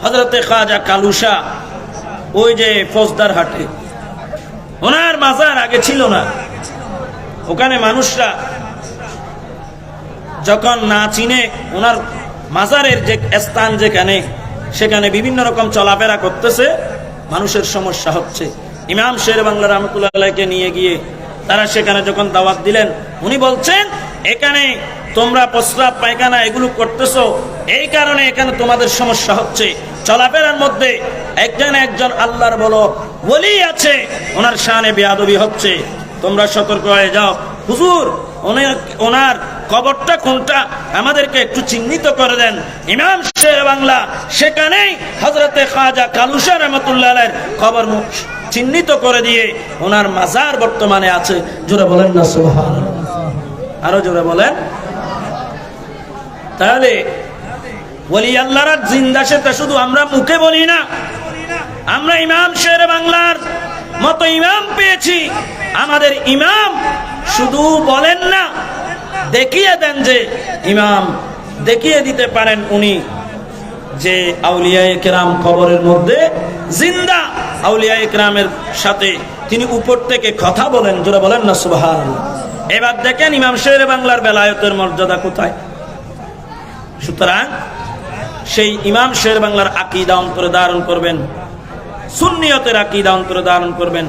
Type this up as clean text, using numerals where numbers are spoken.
হযরতে খাজা কালুশা ওই যে ফৌজদার হাটে, ওনার মাজার আগে ছিল না। ওখানে মানুষরা যখন না চিনে ওনার মাজারের যে স্থান যেখানে, সেখানে বিভিন্ন রকম চলাফেরা করতেছে, মানুষের সমস্যা হচ্ছে। ইমাম শের বাংলা রহমতুল্লাহ আলাইহিকে নিয়ে গিয়ে তারা সেখানে যখন দাওয়াত দিলেন, উনি বলছেন এখানে তোমরা প্রস্রাব পায়খানা এগুলো করতেছো, এই কারণে এখানে তোমাদের সমস্যা হচ্ছে। চলাফেরার মধ্যে একজন আল্লাহর বলো ওলি আছে, ওনার শানে বেয়াদবি হচ্ছে, তোমরা সতর্ক হয়ে যাও। হুজুর ওনার কবরটা কোনটা আমাদেরকে একটু চিহ্নিত করে দেন। ইমাম শের বাংলা সেখানেই হযরতে খাজা কালুশা রহমতুল্লাহ আলাইহির কবর চিহ্নিত করে দিয়ে ওনার মাজার বর্তমানে আছে। জোরে বলেন না সুবহানাল্লাহ, আরো জোরে বলেন। তাহলে ওলি আল্লাহরা জিন্দা, সেটা শুধু আমরা মুখে বলি না, আমরা ইমাম শের বাংলার মতো ইমাম পেয়েছি। আমাদের ইমাম শুধু বলেন না, দেখিয়ে দেন যে ইমাম দেখিয়ে দিতে পারেন উনি যে আউলিয়ায়ে কেরাম কবরের মধ্যে জিন্দা। আউলিয়ায়ে কেরামের সাথে তিনি উপর থেকে কথা বলেন। জোরে বলেন না সুবহানাল্লাহ। এবার দেখেন ইমাম শের বাংলার বেলায়েতের মর্যাদা কোথায়। সুতরাং সেই ইমাম শের বাংলার আকীদা অন্তরে ধারণ করবেন, সুন্নিয়তের আকীদা অন্তরে ধারণ করবেন।